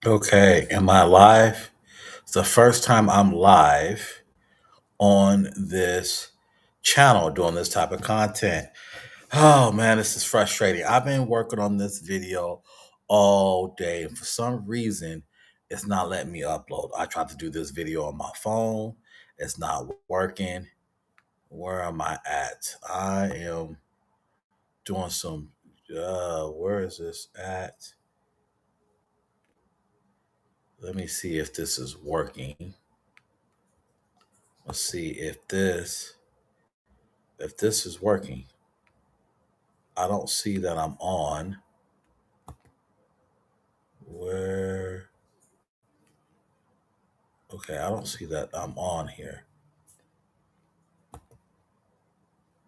Okay, am I live? It's the first time I'm live on this channel doing this type of content. Oh man, this is frustrating. I've been working on this video all day, and for some reason, it's not letting me upload. I tried to do this video on my phone, it's not working. Where am I at? I am doing some, where is this at? Let me see if this is working. Let's see if this is working. I don't see that I'm on. Where? Okay, I don't see that I'm on here.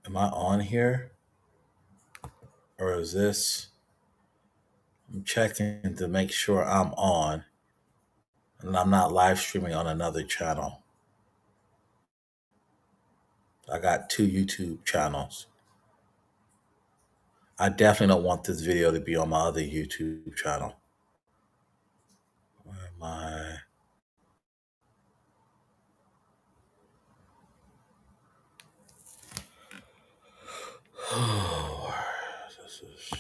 Am I on here? Or is this? I'm checking to make sure I'm on and I'm not live streaming on another channel. I got two YouTube channels. I definitely don't want this video to be on my other YouTube channel. Where am I? Oh, this is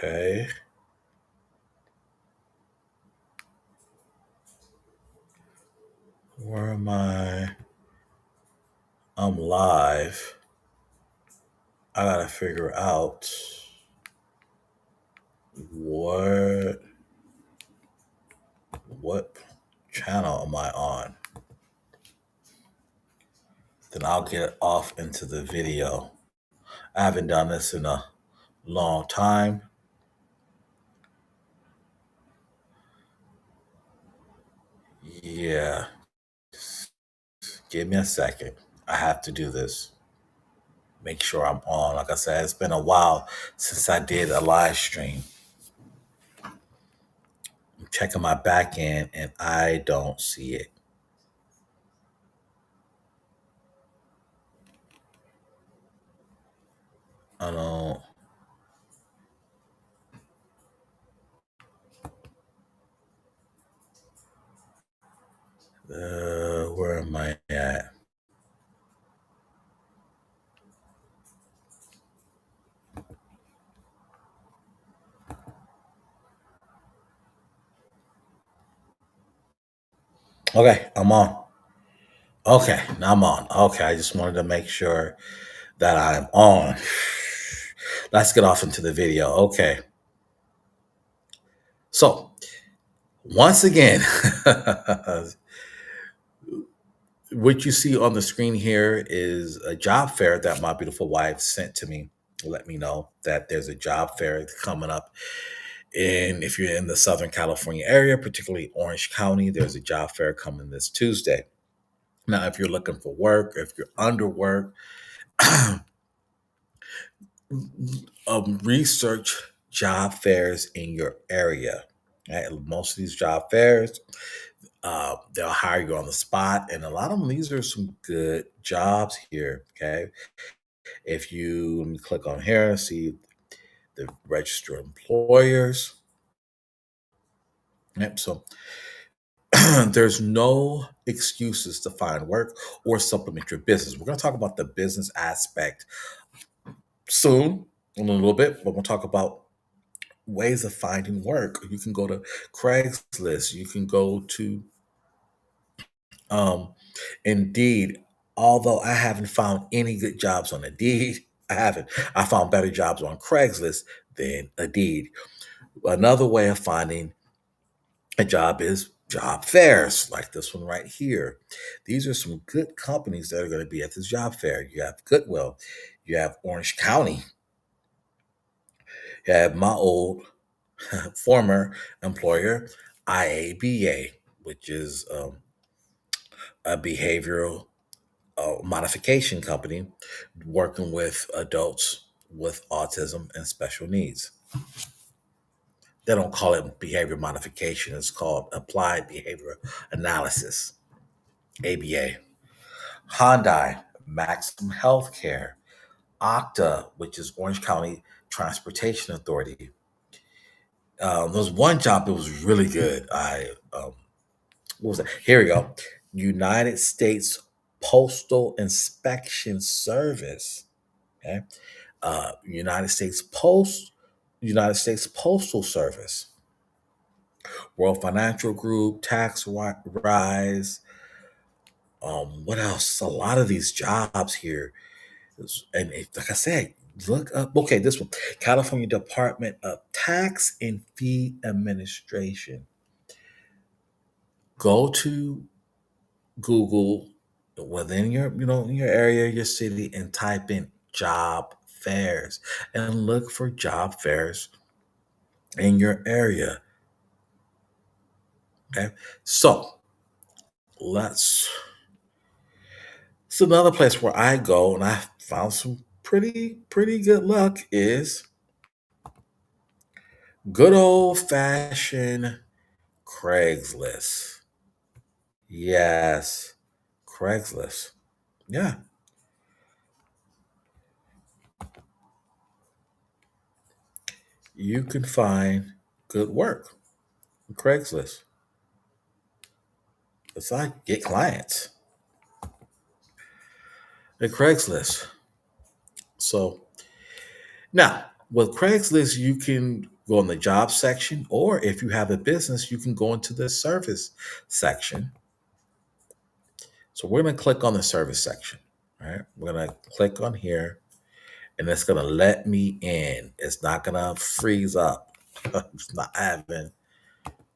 okay. Where am I? I'm live. I gotta figure out what what channel am I on. Then I'll get off into the video. I haven't done this in a long time. Yeah, give me a second. I have to do this. Make sure I'm on. Like I said, it's been a while since I did a live stream. I'm checking my back end and I don't see it. I don't. Where am I at? Okay, I'm on. Okay, now I'm on. Okay, I just wanted to make sure that I'm on. Let's get off into the video. Okay. So, once again, what you see on the screen here is a job fair that my beautiful wife sent to me. Let me know that there's a job fair coming up. And if you're in the Southern California area, particularly Orange County, there's a job fair coming this Tuesday. Now, if you're looking for work, if you're under work, research job fairs in your area. Right? Most of these job fairs, they'll hire you on the spot, and a lot of them, these are some good jobs here. Okay, if you let me click on here and see the registered employers. Yep, so there's no excuses to find work or supplement your business. We're going to talk about the business aspect soon, in a little bit, but we'll talk about ways of finding work. You can go to Craigslist. You can go to um, Indeed. Although I haven't found any good jobs on Indeed, I haven't. I found better jobs on Craigslist than Indeed. Another way of finding a job is job fairs, like this one right here. These are some good companies that are going to be at this job fair. You have Goodwill, you have Orange County, you have my old former employer, IABA, which is a behavioral modification company working with adults with autism and special needs. They don't call it behavior modification. It's called applied behavior analysis, ABA. Hyundai, Maximum Healthcare, Okta, which is Orange County Transportation Authority. There was one job that was really good. What was that? Here we go. United States Postal Inspection Service. Okay, United States Postal Service, World Financial Group, Rise. What else? A lot of these jobs here, like I said, look up. Okay, this one, California Department of Tax and Fee Administration. Go to Google within your, in your area, your city, and type in job fairs and look for job fairs in your area. Okay, so let's. It's another place where I go and I found some pretty good luck is good old fashioned Craigslist. Yes, Craigslist. Yeah, you can find good work on Craigslist. It's like get clients at Craigslist. So now with Craigslist, you can go in the job section, or if you have a business, you can go into the service section. So we're going to click on the service section. All right. We're going to click on here and it's going to let me in. It's not going to freeze up. It's not having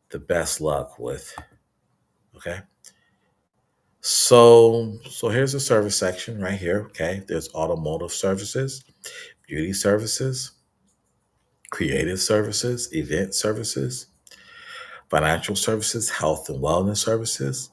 the best luck with. Okay. So here's the service section right here. Okay. There's automotive services, beauty services, creative services, event services, financial services, health and wellness services,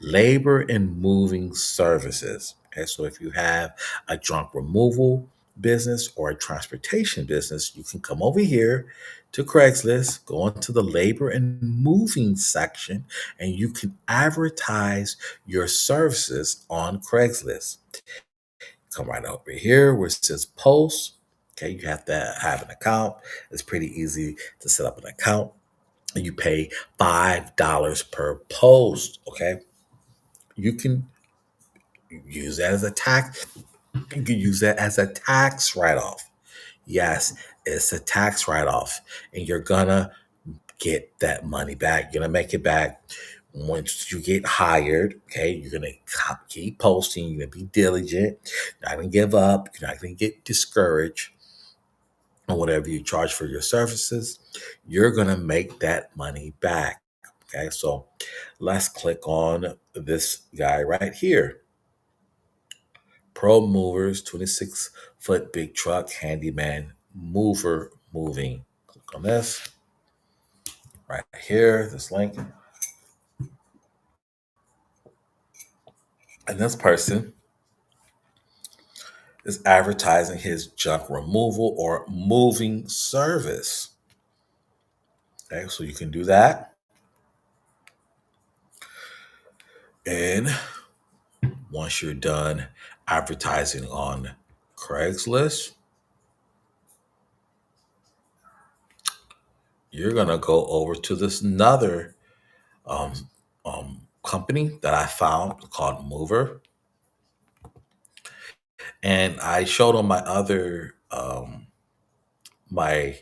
labor and moving services. Okay, so if you have a junk removal business or a transportation business, you can come over here to Craigslist, go into the labor and moving section, and you can advertise your services on Craigslist. Come right over here where it says post. Okay, you have to have an account. It's pretty easy to set up an account. And you pay $5 per post. Okay, you can use that as a tax. You can use that as a tax write-off. Yes, it's a tax write-off, and you're gonna get that money back. You're gonna make it back once you get hired. Okay, you're gonna keep posting. You're gonna be diligent. You're not gonna give up. You're not gonna get discouraged on whatever you charge for your services. You're gonna make that money back. Okay, so let's click on this guy right here. Pro Movers, 26-foot big truck, handyman, mover, moving. Click on this right here, this link. And this person is advertising his junk removal or moving service. Okay, so you can do that. And once you're done advertising on Craigslist, you're going to go over to this another um, company that I found called Mover. And I showed on my other my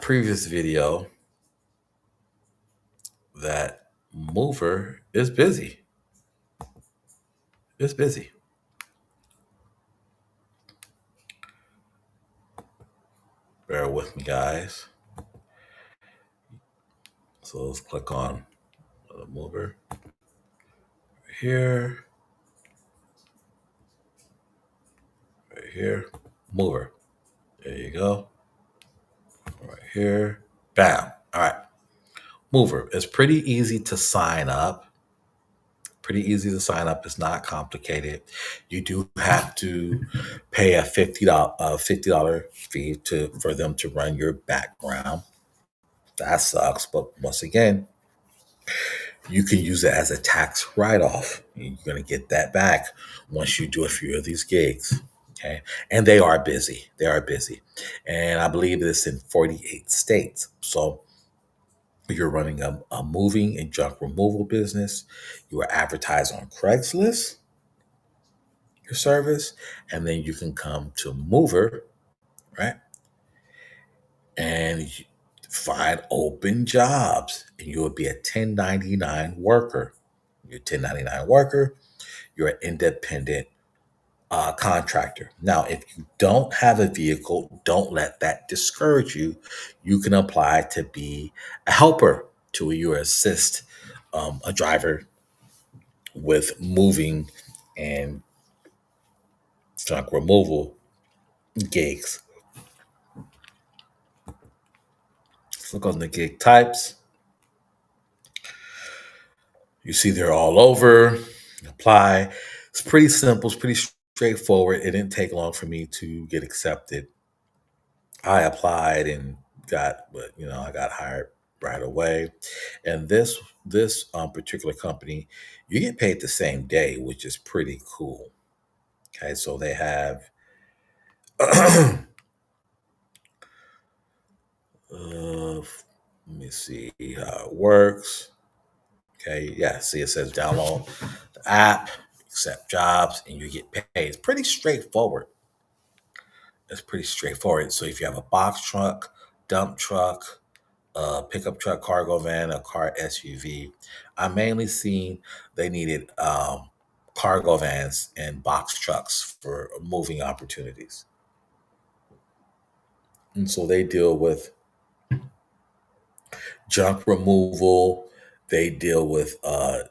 previous video that Mover is busy. It's busy. Bear with me, guys. So let's click on the Mover here, right here, Mover. There you go. Right here. Bam. All right. Mover. It's pretty easy to sign up. Pretty easy to sign up. It's not complicated. You do have to pay a $50 fee to for them to run your background. That sucks. But once again, you can use it as a tax write-off. You're going to get that back once you do a few of these gigs. Okay. And they are busy. They are busy. And I believe it's in 48 states. So you're running a moving and junk removal business. You are advertised on Craigslist, your service, and then you can come to Mover, right? And find open jobs. And you will be a 1099 worker. You're a 1099 worker. You're an independent contractor. Now, if you don't have a vehicle, don't let that discourage you. You can apply to be a helper to your assist a driver with moving and junk removal gigs. Let's look on the gig types. You see they're all over. Apply. It's pretty simple. It's pretty straightforward. It didn't take long for me to get accepted. I applied and I got hired right away. And this particular company, you get paid the same day, which is pretty cool. Okay, so they have let me see how it works. Okay, yeah, see it says download the app, accept jobs, and you get paid. It's pretty straightforward. It's pretty straightforward. So if you have a box truck, dump truck, a pickup truck, cargo van, a car SUV, I mainly seen they needed cargo vans and box trucks for moving opportunities. And so they deal with junk removal. They deal with uh,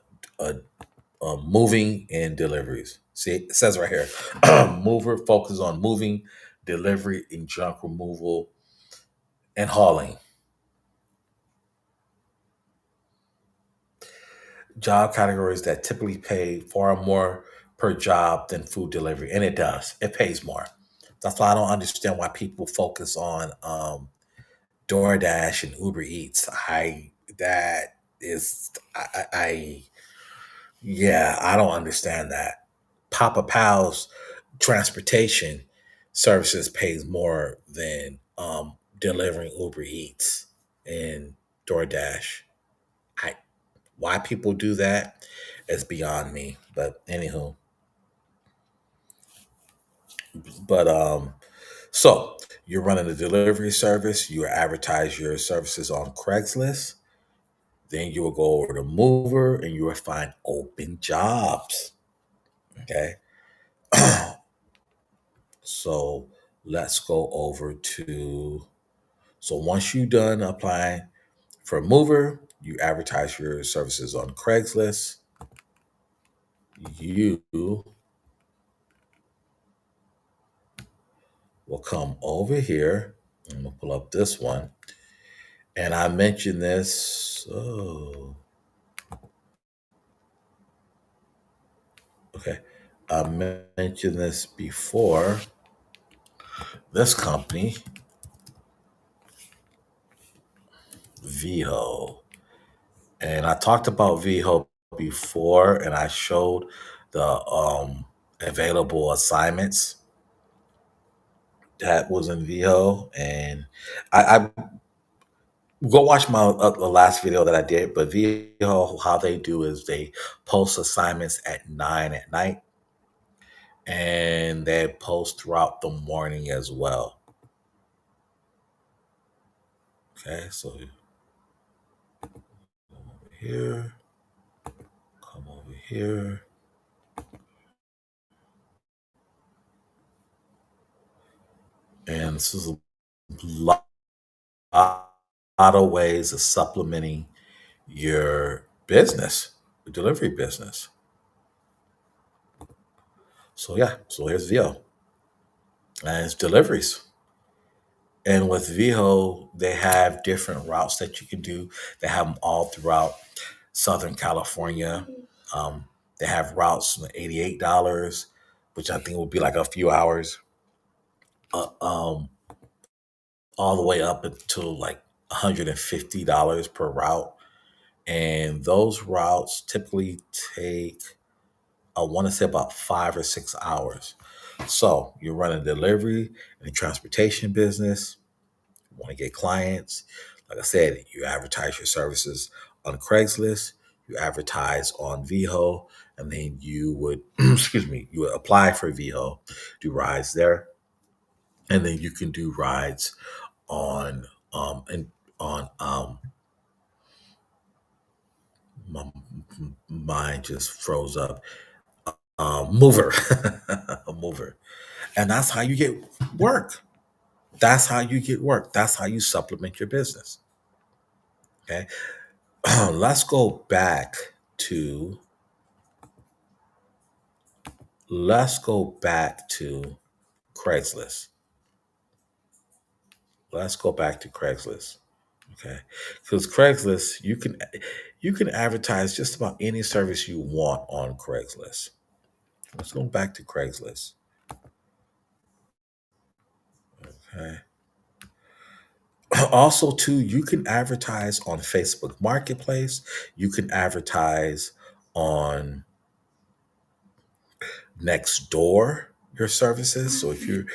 moving and deliveries. See, it says right here, mover focuses on moving, delivery, and junk removal and hauling. Job categories that typically pay far more per job than food delivery, and it does. It pays more. That's why I don't understand why people focus on DoorDash and Uber Eats. I that is I Yeah, I don't understand that. Papa Pal's transportation services pays more than delivering Uber Eats and DoorDash. I Why people do that is beyond me. But anywho, but so you're running a delivery service. You advertise your services on Craigslist. Then you will go over to Mover and you will find open jobs. Okay. So let's go over to. So once you're done applying for a mover, you advertise your services on Craigslist. You will come over here. I'm gonna pull up this one, and I mentioned this. Oh, okay. I mentioned this before. This company, veho, and I talked about veho before, and I showed the available assignments that was in veho, and I go watch my the last video that I did. But veho, how they do is they post assignments at 9 at night, and they post throughout the morning as well. Okay, so over here, come over here, and this is a lot, lot of ways of supplementing your business, your delivery business. So yeah, so here's veho, and it's deliveries. And with veho, they have different routes that you can do. They have them all throughout Southern California. They have routes from $88, which I think will be like a few hours, uh, um, all the way up until like $150 per route. And those routes typically take, I want to say, about 5 or 6 hours. So you're running delivery and transportation business, you want to get clients. Like I said, you advertise your services on Craigslist, you advertise on veho, and then you would, excuse me, you would apply for veho, do rides there, and then you can do rides on, and on, my mind just froze up. Mover, a mover, and that's how you get work. That's how you get work. That's how you supplement your business. Okay, let's go back to let's go back to Craigslist. Let's go back to Craigslist. Okay, because Craigslist, you can advertise just about any service you want on Craigslist. Let's go back to Craigslist. Okay. Also, too, you can advertise on Facebook Marketplace. You can advertise on next door your services. So if you're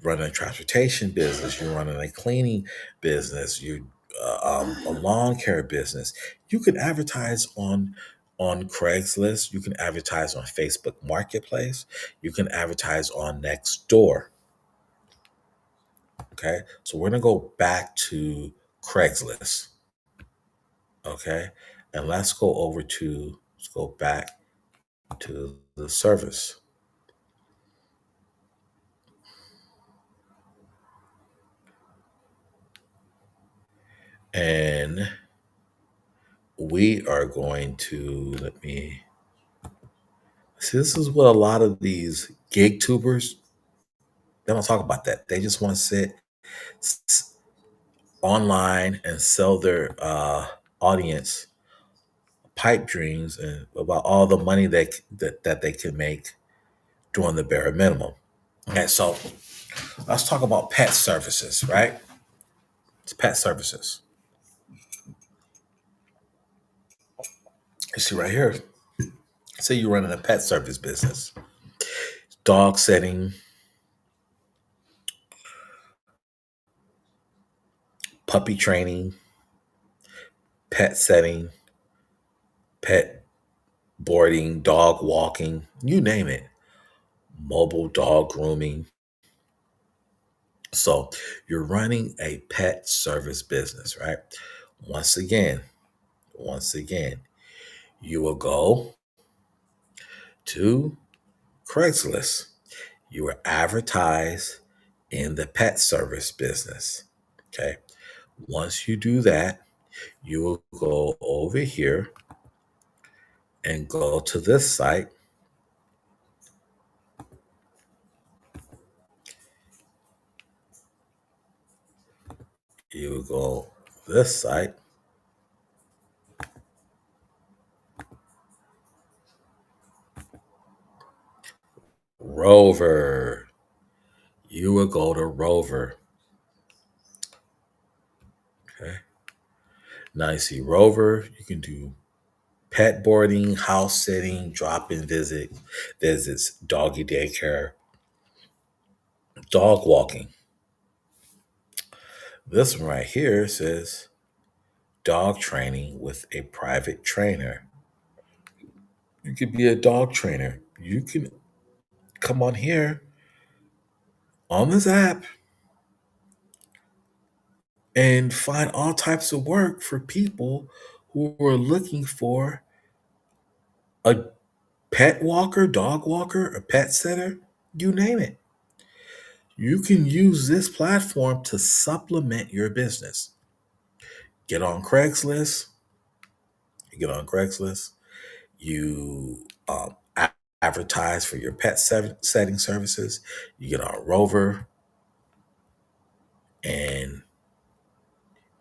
running a transportation business, you're running a cleaning business, you a lawn care business, you can advertise on Craigslist. You can advertise on Facebook Marketplace. You can advertise on next door. Okay, so we're gonna go back to Craigslist. Okay, and let's go back to the service, and we are going to, let me see, this is what a lot of these gig tubers, they don't talk about that. They just want to sit s- online and sell their audience pipe dreams and about all the money that they can make doing the bare minimum. Okay, so let's talk about pet services, right? It's pet services. You see right here, say you're running a pet service business, dog setting, puppy training, pet setting, pet boarding, dog walking, you name it, mobile dog grooming. So you're running a pet service business, right? Once again, once again, you will go to Craigslist. You will advertise in the pet service business. Okay. Once you do that, you will go over here and go to this site. You will go this site, Rover. You will go to Rover. Okay. Now you see Rover. You can do pet boarding, house sitting, drop-in visits, doggy daycare, dog walking. This one right here says dog training with a private trainer. You could be a dog trainer. You can come on here on this app and find all types of work for people who are looking for a pet walker, dog walker, a pet sitter, you name it. You can use this platform to supplement your business. Get on Craigslist. You get on Craigslist. You advertise for your pet setting services. You get on Rover, and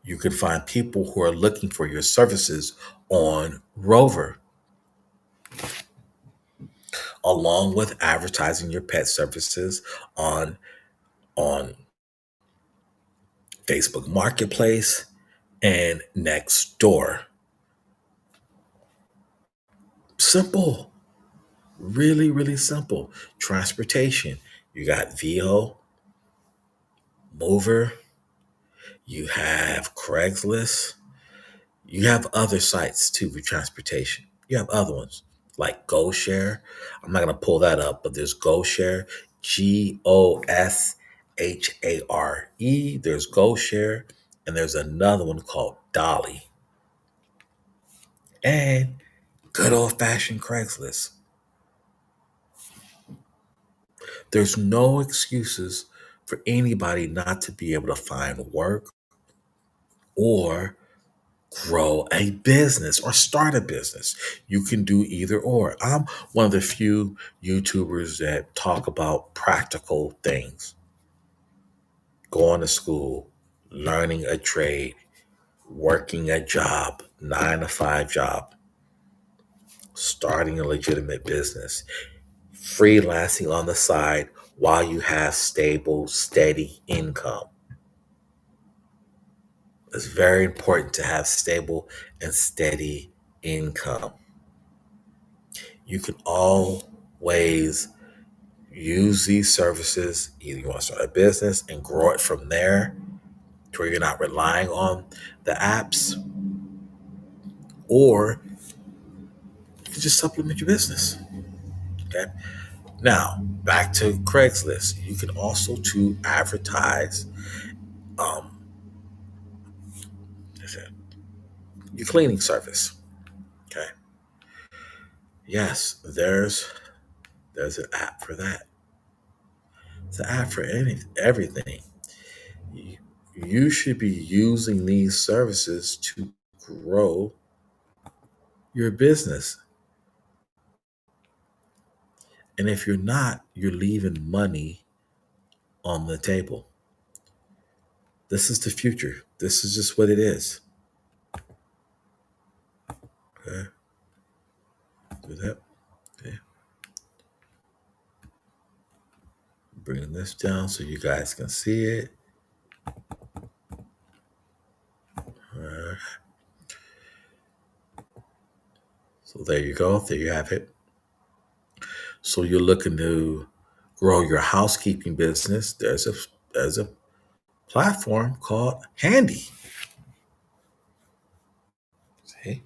you can find people who are looking for your services on Rover. along with advertising your pet services on on Facebook Marketplace and next door. Simple, really, really simple. Transportation. You got veho, mover, you have Craigslist, you have other sites too for transportation. You have other ones like GoShare. I'm not going to pull that up, but there's GoShare, GoShare. There's GoShare, and there's another one called Dolly, and good old fashioned Craigslist. There's no excuses for anybody not to be able to find work or grow a business or start a business. You can do either or. I'm one of the few YouTubers that talk about practical things: going to school, learning a trade, working a job, 9 to 5 job, starting a legitimate business, freelancing on the side while you have stable, steady income. It's very important to have stable and steady income. You can always use these services. Either you want to start a business and grow it from there to where you're not relying on the apps, or you can just supplement your business. Okay. Now, back to Craigslist. You can also to advertise um, your cleaning service. Okay. Yes, there's an app for that. It's an app for everything. You, you should be using these services to grow your business. And if you're not, you're leaving money on the table. This is the future. This is just what it is. Okay. Do that. Okay. Bringing this down so you guys can see it. All right. So there you go. There you have it. So you're looking to grow your housekeeping business. There's a platform called Handy. See?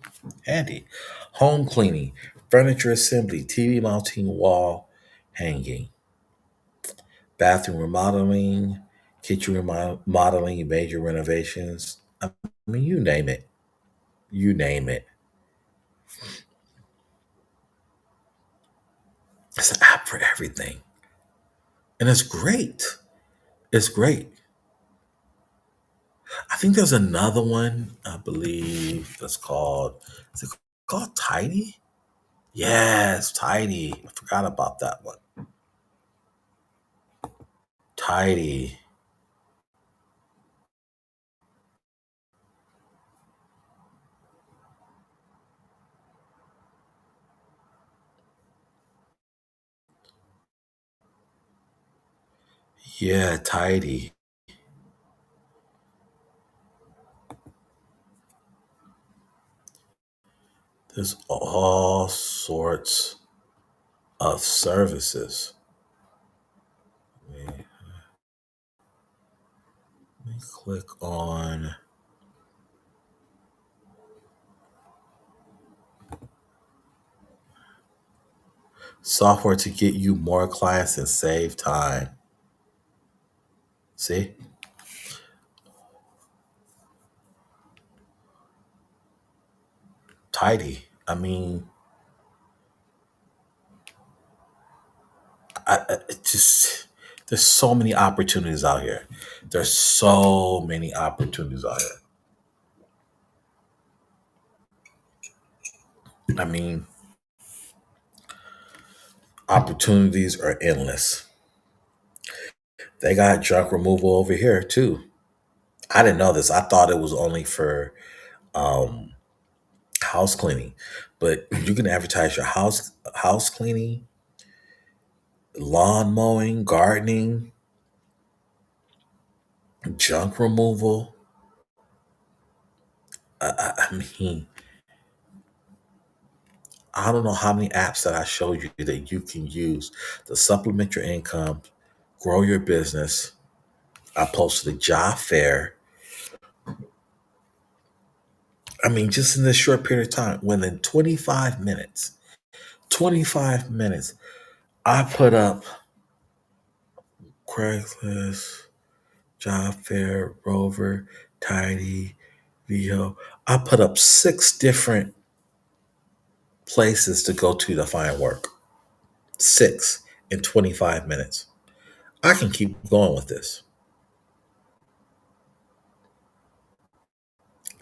Handy. Home cleaning, furniture assembly, TV mounting, wall hanging, bathroom remodeling, kitchen remodeling, major renovations. I mean, you name it. You name it. It's an app for everything. And it's great. It's great. I think there's another one, I believe, that's called, is it called Tidy? Yes, Tidy. I forgot about that one. Tidy. Yeah, Tidy. There's all sorts of services. Let me, let me click on software to get you more clients and save time. See? Tidy. I mean, it just there's so many opportunities out here. There's so many opportunities out here. I mean, opportunities are endless. They got junk removal over here too. I didn't know this. I thought it was only for um, house cleaning, but you can advertise your house cleaning, lawn mowing, gardening, junk removal. I mean, I don't know how many apps that I showed you that you can use to supplement your income, grow your business. I posted a job fair. I mean, just in this short period of time, within 25 minutes, I put up Craigslist, job fair, Rover, Tidy, veho. I put up 6 different places to go to find work. 6 in 25 minutes. I can keep going with this.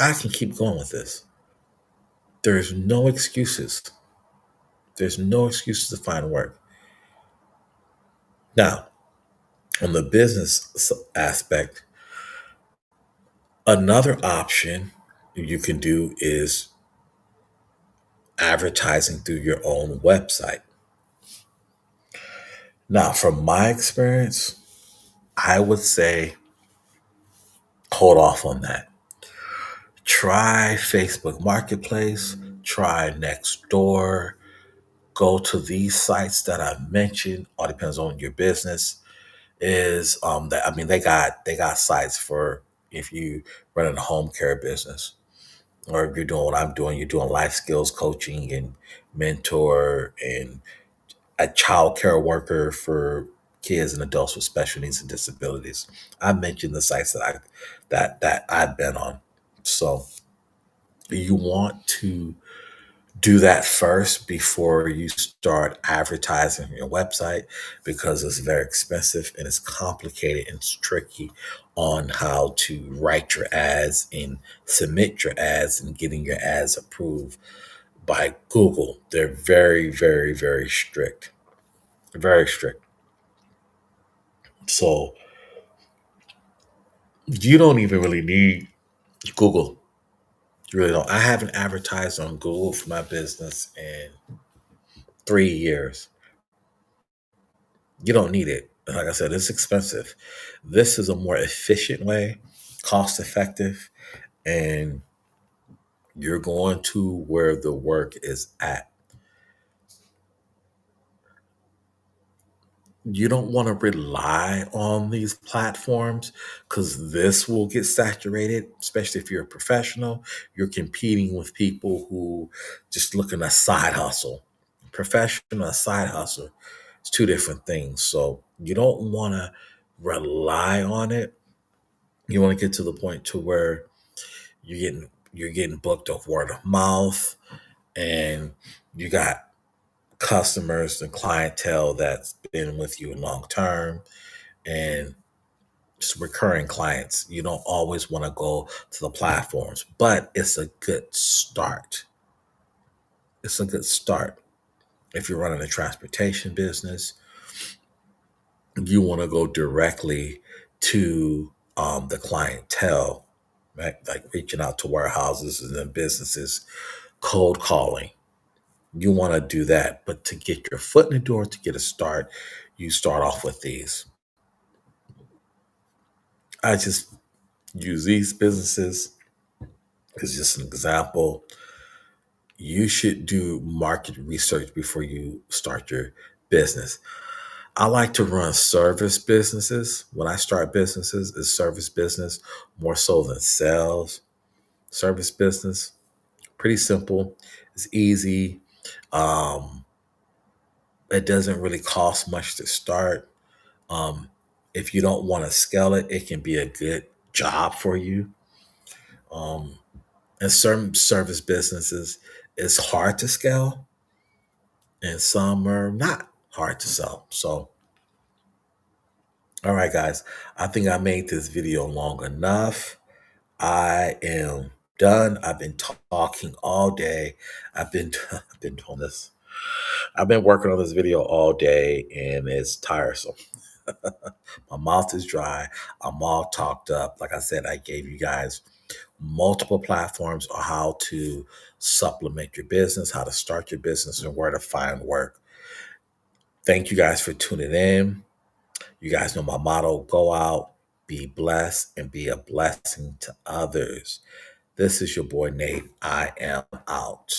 I can keep going with this. There's no excuses. There's no excuses to find work. Now, on the business aspect, another option you can do is advertising through your own website. Now, from my experience, I would say hold off on that. Try Facebook Marketplace, try Nextdoor, go to these sites that I mentioned. All depends on your business. Is that I mean they got sites for if you run a home care business or if you're doing what I'm doing, you're doing life skills coaching and mentor and a child care worker for kids and adults with special needs and disabilities. I mentioned the sites that I've been on. So you want to do that first before you start advertising your website because it's very expensive and it's complicated and it's tricky on how to write your ads and submit your ads and getting your ads approved by Google. They're very, very, very strict. Very strict. So you don't even really need Google. You really don't. I haven't advertised on Google for my business in 3 years. You don't need it. Like I said, it's expensive. This is a more efficient way, cost effective, and you're going to where the work is at. You don't want to rely on these platforms because this will get saturated, especially if you're a professional. You're competing with people who just looking at side hustle. Professional and side hustle. It's two different things. So you don't want to rely on it. You want to get to the point to where you're getting booked off word of mouth and you got customers and clientele that's been with you long term and just recurring clients. You don't always want to go to the platforms, but it's a good start. It's a good start. If you're running a transportation business, you want to go directly to the clientele, right? Like reaching out to warehouses and then businesses, cold calling. You want to do that, but to get your foot in the door, to get a start, you start off with these. I just use these businesses as just an example. You should do market research before you start your business. I like to run service businesses. When I start businesses, it's service business more so than sales. Service business, pretty simple. It's easy. Um, it doesn't really cost much to start. Um, if you don't want to scale it, it can be a good job for you. Um, and certain service businesses, it's hard to scale, and some are not hard to sell. So, all right, guys, I think I made this video long enough. I am done. I've been talking all day. I've been I've been doing this. I've been working on this video all day, and it's tiresome. My mouth is dry. I'm all talked up. Like I said, I gave you guys multiple platforms on how to supplement your business, how to start your business, and where to find work. Thank you guys for tuning in. You guys know my motto: go out, be blessed, and be a blessing to others. This is your boy Nate. I am out.